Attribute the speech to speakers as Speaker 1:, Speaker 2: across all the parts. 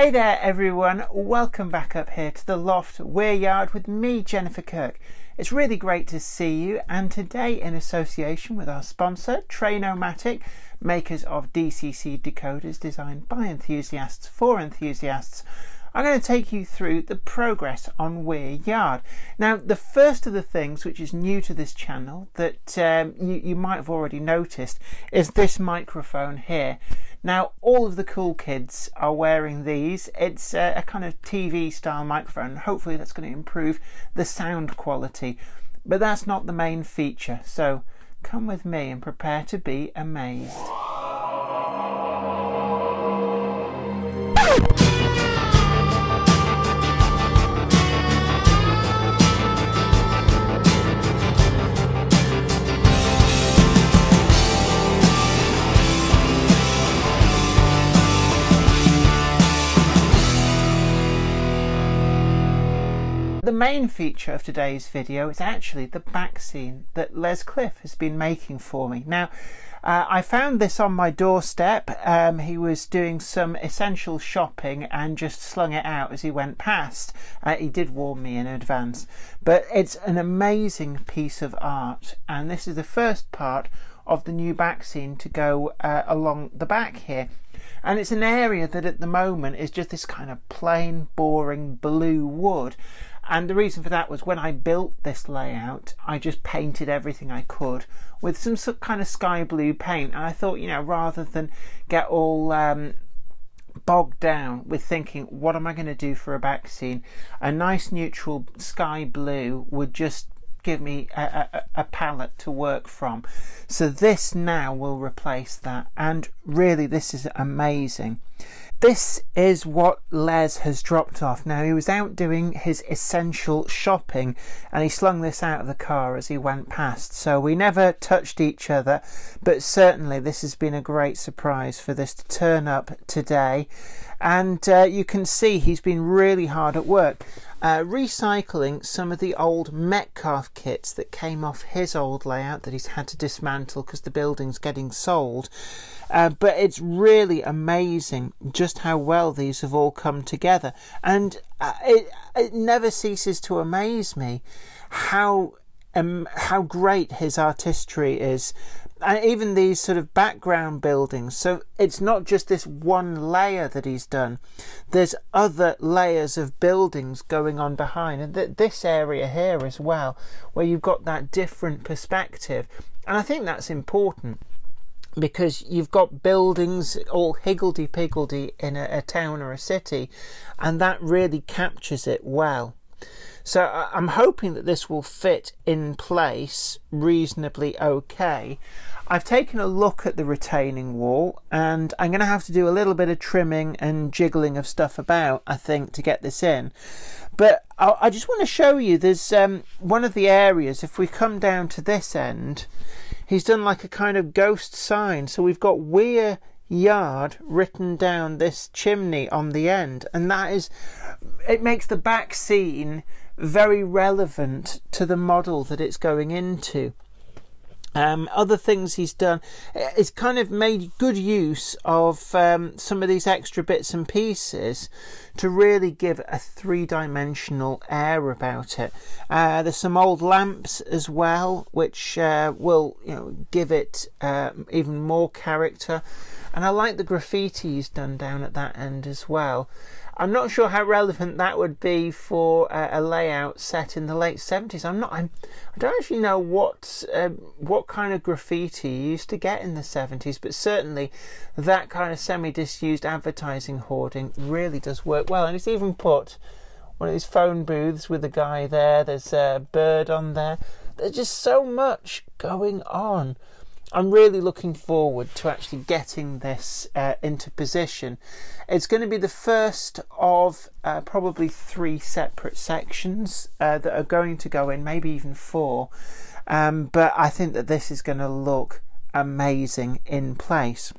Speaker 1: Hey there everyone, welcome back up here to the Loft Weir Yard with me, Jennifer Kirk. It's really great to see you, and today in association with our sponsor Trainomatic, makers of DCC decoders designed by enthusiasts for enthusiasts, I'm going to take you through the progress on Weir Yard. Now, the first of the things which is new to this channel that you might have already noticed is this microphone here. Now, all of the cool kids are wearing these. It's a kind of TV style microphone. Hopefully that's going to improve the sound quality, but that's not the main feature. So come with me and prepare to be amazed. The main feature of today's video is actually the back scene that Les Cliff has been making for me. Now, I found this on my doorstep. He was doing some essential shopping and just slung it out as he went past. He did warn me in advance, but it's an amazing piece of art, and this is the first part of the new back scene to go along the back here. And it's an area that at the moment is just this kind of plain, boring blue wood. And the reason for that was when I built this layout, I just painted everything I could with some kind of sky blue paint. And I thought, you know, rather than get all bogged down with thinking, what am I going to do for a back scene? A nice neutral sky blue would just give me a palette to work from. So this now will replace that, and really this is amazing. This is what Les has dropped off. Now, he was out doing his essential shopping and he slung this out of the car as he went past, so we never touched each other, but certainly this has been a great surprise for this to turn up today. And you can see he's been really hard at work recycling some of the old Metcalf kits that came off his old layout that he's had to dismantle because the building's getting sold. But it's really amazing just how well these have all come together, and it never ceases to amaze me how great his artistry is. And even these sort of background buildings, so it's not just this one layer that he's done, there's other layers of buildings going on behind, and this area here as well, where you've got that different perspective. And I think that's important, because you've got buildings all higgledy-piggledy in a town or a city, and that really captures it well. So I'm hoping that this will fit in place reasonably okay. I've taken a look at the retaining wall, and I'm going to have to do a little bit of trimming and jiggling of stuff about, I think, to get this in. But I just want to show you, there's one of the areas, if we come down to this end, he's done like a kind of ghost sign. So we've got Weir Yard written down this chimney on the end, and that is, it makes the back scene very relevant to the model that it's going into. Other things he's done is kind of made good use of some of these extra bits and pieces to really give a three-dimensional air about it. There's some old lamps as well, which will, you know, give it even more character. And I like the graffiti he's done down at that end as well. I'm not sure how relevant that would be for a layout set in the late 70s. I don't actually know what kind of graffiti you used to get in the 70s, but certainly that kind of semi-disused advertising hoarding really does work well. And he's even put one of these phone booths with a guy there. There's a bird on there. There's just so much going on. I'm really looking forward to actually getting this into position. It's going to be the first of probably 3 separate sections that are going to go in, maybe even 4. But I think that this is going to look amazing in place.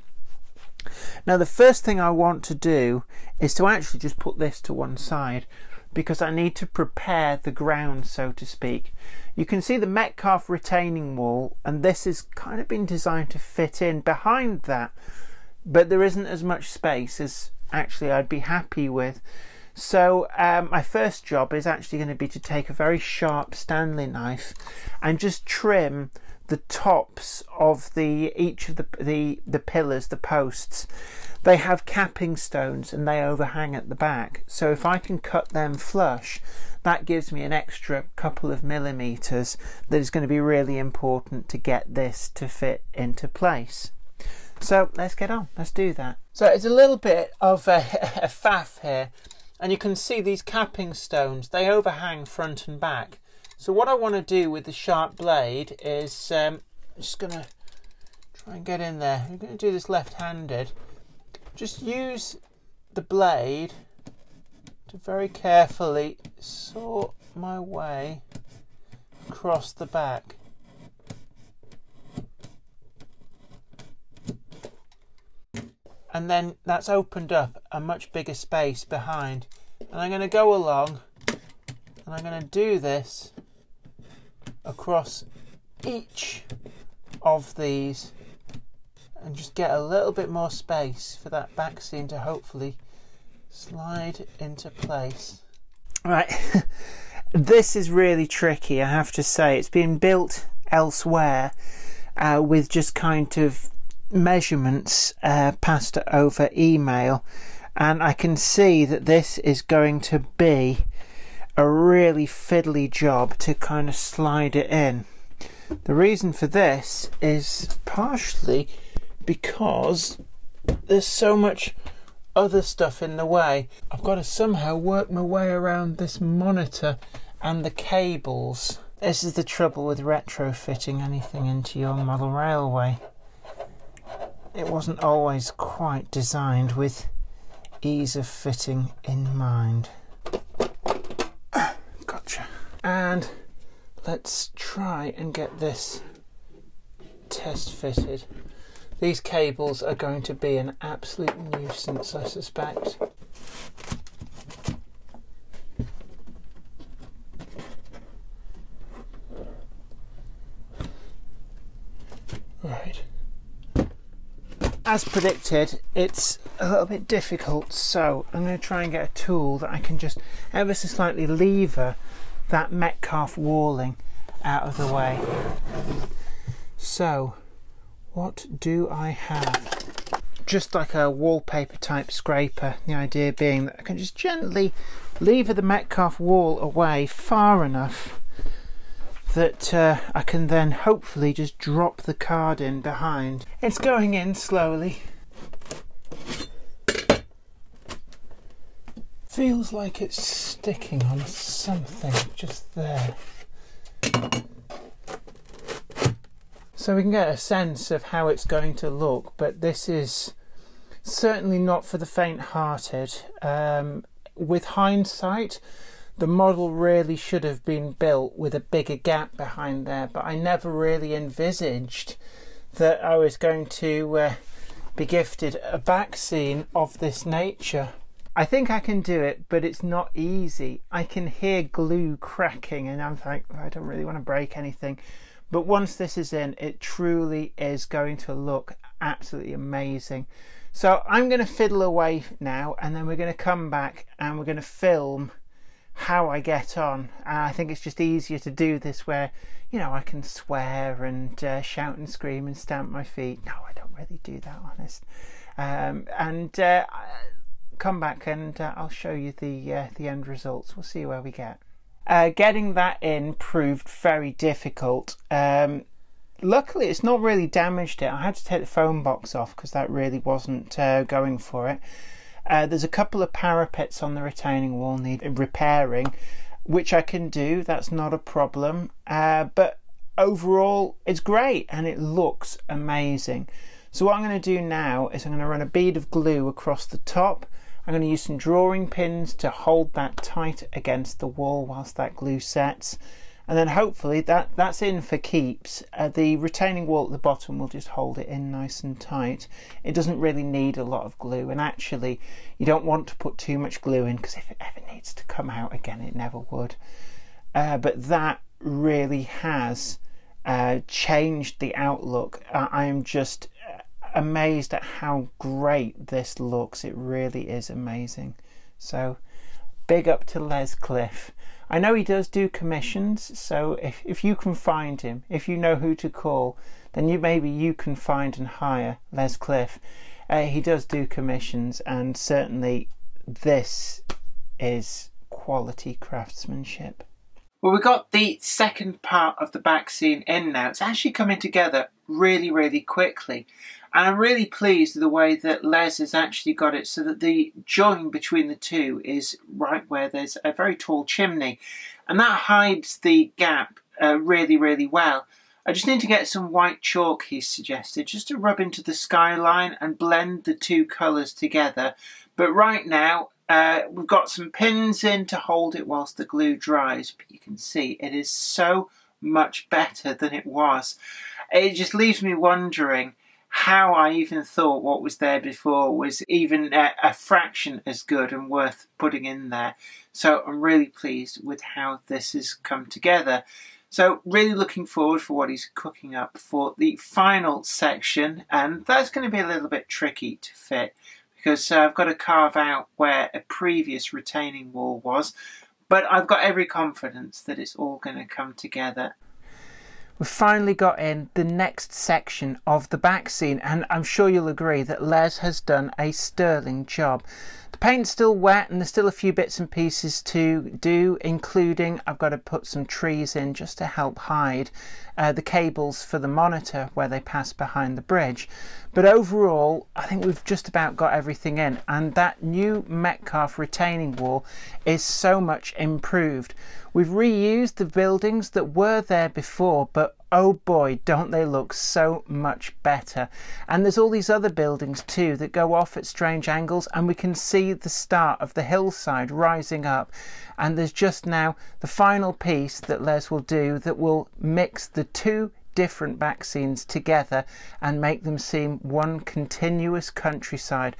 Speaker 1: Now, the first thing I want to do is to actually just put this to one side, because I need to prepare the ground, so to speak. You can see the Metcalf retaining wall, and this has kind of been designed to fit in behind that, but there isn't as much space as actually I'd be happy with. So my first job is actually going to be to take a very sharp Stanley knife and just trim the tops of each of the pillars, the posts. They have capping stones and they overhang at the back. So if I can cut them flush, that gives me an extra couple of millimeters that is going to be really important to get this to fit into place. So let's get on, let's do that. So it's a little bit of a faff here, and you can see these capping stones, they overhang front and back. So what I want to do with the sharp blade is, I'm just going to try and get in there. I'm going to do this left-handed. Just use the blade to very carefully sort my way across the back. And then that's opened up a much bigger space behind. And I'm going to go along and I'm going to do this across each of these and just get a little bit more space for that back seam to hopefully slide into place. Right, this is really tricky, I have to say. It's been built elsewhere with just kind of measurements passed over email, and I can see that this is going to be a really fiddly job to kind of slide it in. The reason for this is partially because there's so much other stuff in the way. I've got to somehow work my way around this monitor and the cables. This is the trouble with retrofitting anything into your model railway. It wasn't always quite designed with ease of fitting in mind. Gotcha. And let's try and get this test fitted. These cables are going to be an absolute nuisance, I suspect. Right. As predicted, it's a little bit difficult, so I'm going to try and get a tool that I can just ever so slightly lever that Metcalfe walling out of the way. So, what do I have? Just like a wallpaper type scraper, the idea being that I can just gently lever the Metcalfe wall away far enough that I can then hopefully just drop the card in behind. It's going in slowly. Feels like it's sticking on something just there. So we can get a sense of how it's going to look, but this is certainly not for the faint-hearted. With hindsight, the model really should have been built with a bigger gap behind there, but I never really envisaged that I was going to be gifted a Backscene of this nature. I think I can do it, but it's not easy. I can hear glue cracking and I'm like, I don't really want to break anything. But once this is in, it truly is going to look absolutely amazing. So I'm going to fiddle away now, and then we're going to come back and we're going to film how I get on. And I think it's just easier to do this where, you know, I can swear and shout and scream and stamp my feet. No, I don't really do that, honest. Come back and I'll show you the end results. We'll see where we get. Getting that in proved very difficult. Luckily it's not really damaged it. I had to take the foam box off because that really wasn't going for it. There's a couple of parapets on the retaining wall need repairing, which I can do, that's not a problem. But overall it's great and it looks amazing. So what I'm going to do now is I'm going to run a bead of glue across the top. I'm going to use some drawing pins to hold that tight against the wall whilst that glue sets, and then hopefully that's in for keeps. The retaining wall at the bottom will just hold it in nice and tight. It doesn't really need a lot of glue, and actually you don't want to put too much glue in because if it ever needs to come out again it never would. But that really has changed the outlook. I'm just amazed at how great this looks. It really is amazing. So big up to Les Cliff. I know he does do commissions, so if you can find him, if you know who to call, then maybe you can find and hire Les Cliff. He does do commissions, and certainly this is quality craftsmanship. Well, we've got the second part of the back scene in now. It's actually coming together really, really quickly. And I'm really pleased with the way that Les has actually got it so that the join between the two is right where there's a very tall chimney. And that hides the gap really, really well. I just need to get some white chalk, he's suggested, just to rub into the skyline and blend the two colours together. But right now, we've got some pins in to hold it whilst the glue dries. But you can see it is so much better than it was. It just leaves me wondering how I even thought what was there before was even a fraction as good and worth putting in there. So I'm really pleased with how this has come together. So really looking forward for what he's cooking up for the final section, and that's going to be a little bit tricky to fit because I've got to carve out where a previous retaining wall was, but I've got every confidence that it's all going to come together. We've finally got in the next section of the back scene, and I'm sure you'll agree that Les has done a sterling job. The paint's still wet and there's still a few bits and pieces to do, including I've got to put some trees in just to help hide the cables for the monitor where they pass behind the bridge. But overall, I think we've just about got everything in, and that new Metcalfe retaining wall is so much improved. We've reused the buildings that were there before, but oh boy, don't they look so much better. And there's all these other buildings too that go off at strange angles, and we can see the start of the hillside rising up. And there's just now the final piece that Les will do that will mix the two different back scenes together and make them seem one continuous countryside.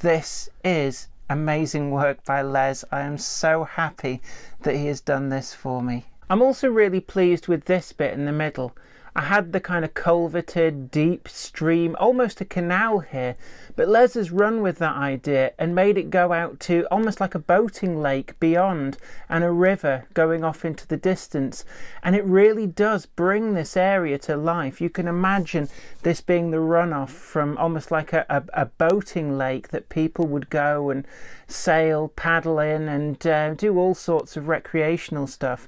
Speaker 1: This is amazing work by Les. I am so happy that he has done this for me. I'm also really pleased with this bit in the middle. I had the kind of culverted deep stream, almost a canal here, but Les has run with that idea and made it go out to almost like a boating lake beyond and a river going off into the distance, and it really does bring this area to life. You can imagine this being the runoff from almost like a boating lake that people would go and sail, paddle in and do all sorts of recreational stuff.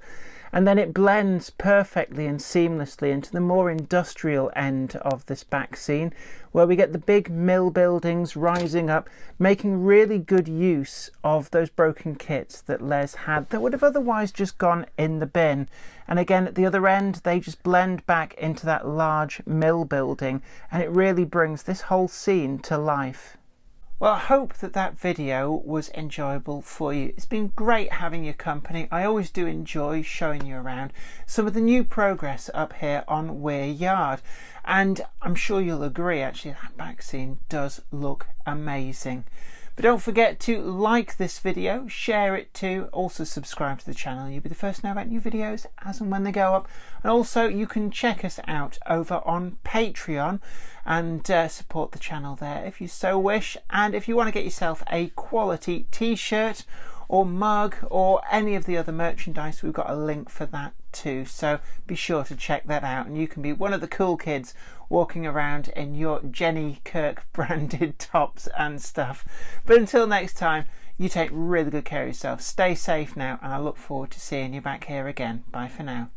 Speaker 1: And then it blends perfectly and seamlessly into the more industrial end of this back scene, where we get the big mill buildings rising up, making really good use of those broken kits that Les had that would have otherwise just gone in the bin. And again, at the other end, they just blend back into that large mill building, and it really brings this whole scene to life. Well, I hope that that video was enjoyable for you. It's been great having your company. I always do enjoy showing you around some of the new progress up here on Weir Yard. And I'm sure you'll agree, actually, that back scene does look amazing. But don't forget to like this video, share it too, also subscribe to the channel. You'll be the first to know about new videos as and when they go up. And also you can check us out over on Patreon and support the channel there if you so wish. And if you want to get yourself a quality t-shirt or mug or any of the other merchandise, we've got a link for that too. So be sure to check that out, and you can be one of the cool kids walking around in your Jenny Kirk branded tops and stuff. But until next time, you take really good care of yourself. Stay safe now, and I look forward to seeing you back here again. Bye for now.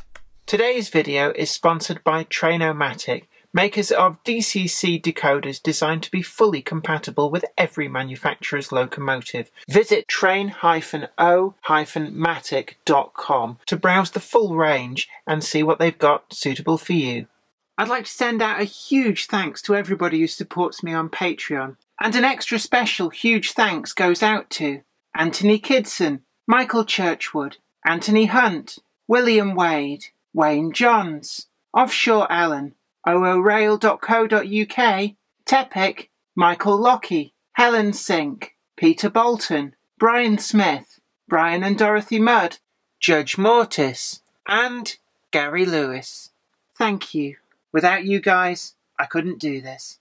Speaker 1: Today's video is sponsored by Trainomatic, makers of DCC decoders designed to be fully compatible with every manufacturer's locomotive. Visit train-o-matic.com to browse the full range and see what they've got suitable for you. I'd like to send out a huge thanks to everybody who supports me on Patreon. And an extra special huge thanks goes out to Anthony Kidson, Michael Churchwood, Anthony Hunt, William Wade, Wayne Johns, Offshore Allen, oorail.co.uk, Tepic, Michael Lockie, Helen Sink, Peter Bolton, Brian Smith, Brian and Dorothy Mudd, Judge Mortis, and Gary Lewis. Thank you. Without you guys, I couldn't do this.